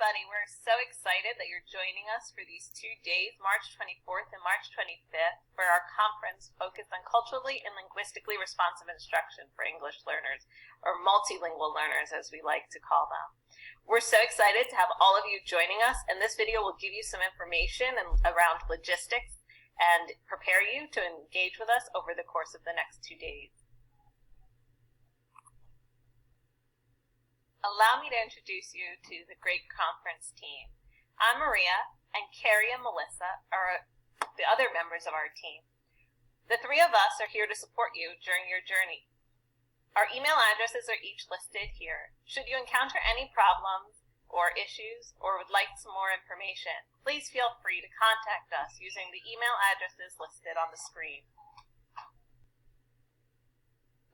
everybody. We're so excited that you're joining us for these 2 days, March 24th and March 25th, for our conference focused on culturally and linguistically responsive instruction for English learners, or multilingual learners as we like to call them. We're so excited to have all of you joining us, and this video will give you some information around logistics and prepare you to engage with us over the course of the next 2 days. Allow me to introduce you to the great conference team. I'm Maria, and Carrie and Melissa are the other members of our team. The three of us are here to support you during your journey. Our email addresses are each listed here. Should you encounter any problems or issues or would like some more information, please feel free to contact us using the email addresses listed on the screen.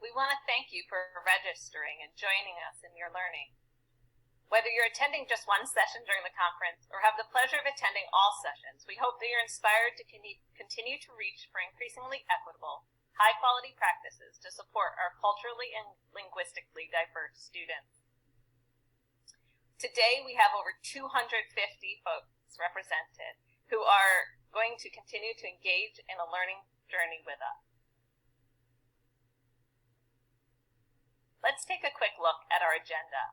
We want to thank you for registering and joining us in your learning. Whether you're attending just one session during the conference or have the pleasure of attending all sessions, we hope that you're inspired to continue to reach for increasingly equitable, high-quality practices to support our culturally and linguistically diverse students. Today, we have over 250 folks represented who are going to continue to engage in a learning journey with us. Let's take a quick look at our agenda.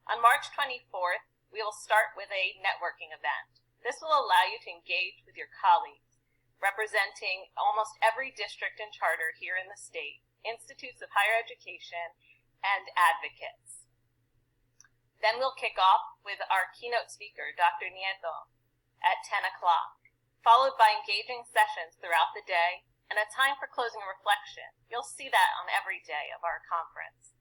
On March 24th, we will start with a networking event. This will allow you to engage with your colleagues, representing almost every district and charter here in the state, institutes of higher education, and advocates. Then we'll kick off with our keynote speaker, Dr. Nieto, at 10 o'clock, followed by engaging sessions throughout the day and a time for closing reflection. You'll see that on every day of our conference.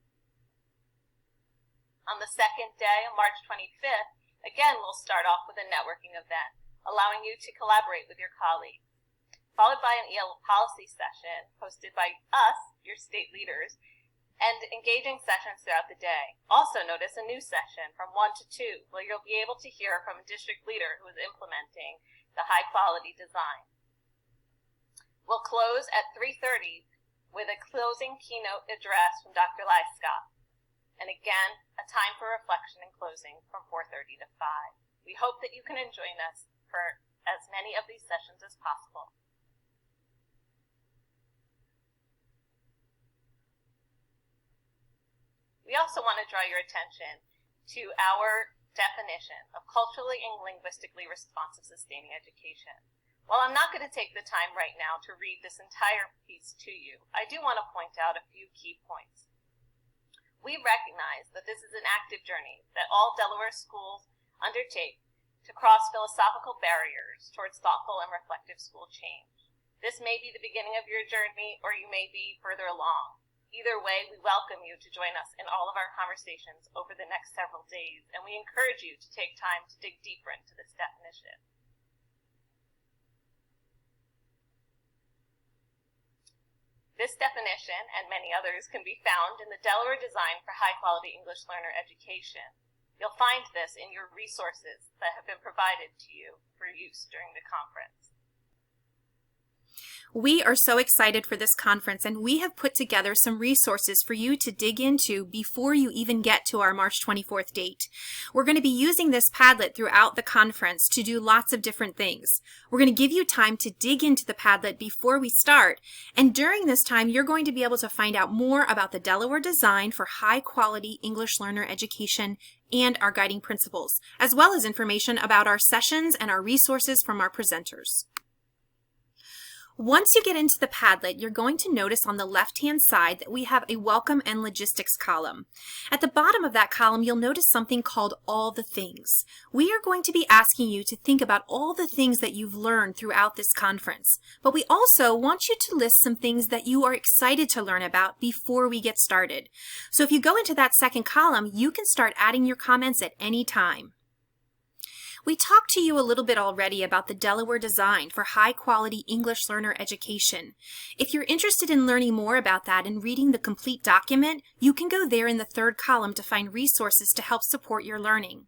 On the second day, on March 25th, again we'll start off with a networking event, allowing you to collaborate with your colleagues, followed by an EL policy session hosted by us, your state leaders, and engaging sessions throughout the day. Also notice a new session from 1 to 2, where you'll be able to hear from a district leader who is implementing the high-quality design. We'll close at 3:30 with a closing keynote address from Dr. Lyska, and again, a time for reflection and closing from 4:30 to 5. We hope that you can join us for as many of these sessions as possible. We also want to draw your attention to our definition of culturally and linguistically responsive sustaining education. While I'm not going to take the time right now to read this entire piece to you, I do want to point out a few key points. We recognize that this is an active journey that all Delaware schools undertake to cross philosophical barriers towards thoughtful and reflective school change. This may be the beginning of your journey, or you may be further along. Either way, we welcome you to join us in all of our conversations over the next several days, and we encourage you to take time to dig deeper into this definition. This definition, and many others, can be found in the Delaware Design for High-Quality English Learner Education. You'll find this in your resources that have been provided to you for use during the conference. We are so excited for this conference, and we have put together some resources for you to dig into before you even get to our March 24th date. We're going to be using this Padlet throughout the conference to do lots of different things. We're going to give you time to dig into the Padlet before we start, and during this time, you're going to be able to find out more about the Delaware Design for High-Quality English Learner Education and our guiding principles, as well as information about our sessions and our resources from our presenters. Once you get into the Padlet, you're going to notice on the left-hand side that we have a Welcome and Logistics column. At the bottom of that column, you'll notice something called All the Things. We are going to be asking you to think about all the things that you've learned throughout this conference, but we also want you to list some things that you are excited to learn about before we get started. So if you go into that second column, you can start adding your comments at any time. We talked to you a little bit already about the Delaware Design for High-Quality English Learner Education. If you're interested in learning more about that and reading the complete document, you can go there in the third column to find resources to help support your learning.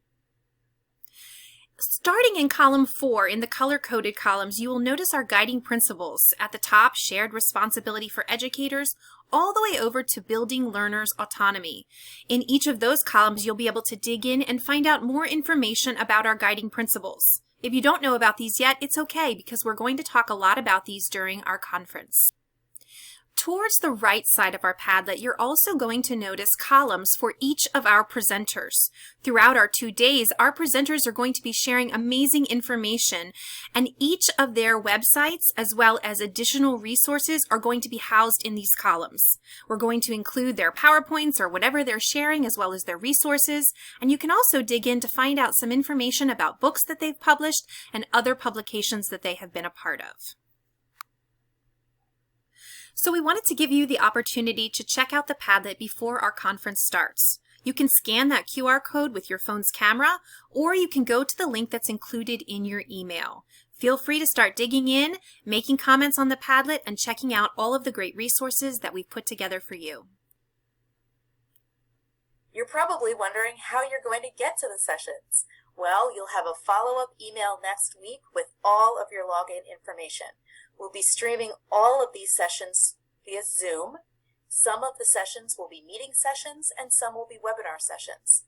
Starting in column 4, in the color-coded columns, you will notice our guiding principles. At the top, shared responsibility for educators, all the way over to building learners' autonomy. In each of those columns, you'll be able to dig in and find out more information about our guiding principles. If you don't know about these yet, it's okay because we're going to talk a lot about these during our conference. Towards the right side of our Padlet, you're also going to notice columns for each of our presenters. Throughout our 2 days, our presenters are going to be sharing amazing information, and each of their websites, as well as additional resources, are going to be housed in these columns. We're going to include their PowerPoints or whatever they're sharing, as well as their resources, and you can also dig in to find out some information about books that they've published and other publications that they have been a part of. So we wanted to give you the opportunity to check out the Padlet before our conference starts. You can scan that QR code with your phone's camera, or you can go to the link that's included in your email. Feel free to start digging in, making comments on the Padlet, and checking out all of the great resources that we've put together for you. You're probably wondering how you're going to get to the sessions. Well, you'll have a follow-up email next week with all of your login information. We'll be streaming all of these sessions via Zoom. Some of the sessions will be meeting sessions and some will be webinar sessions.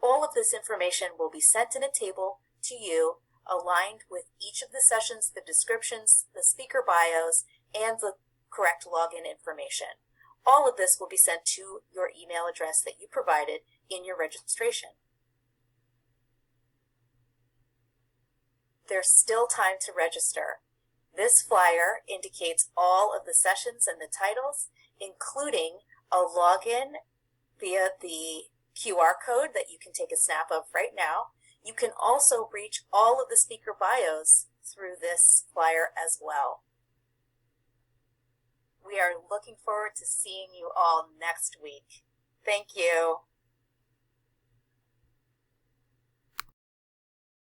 All of this information will be sent in a table to you aligned with each of the sessions, the descriptions, the speaker bios, and the correct login information. All of this will be sent to your email address that you provided in your registration. There's still time to register. This flyer indicates all of the sessions and the titles, including a login via the QR code that you can take a snap of right now. You can also reach all of the speaker bios through this flyer as well. We are looking forward to seeing you all next week. Thank you.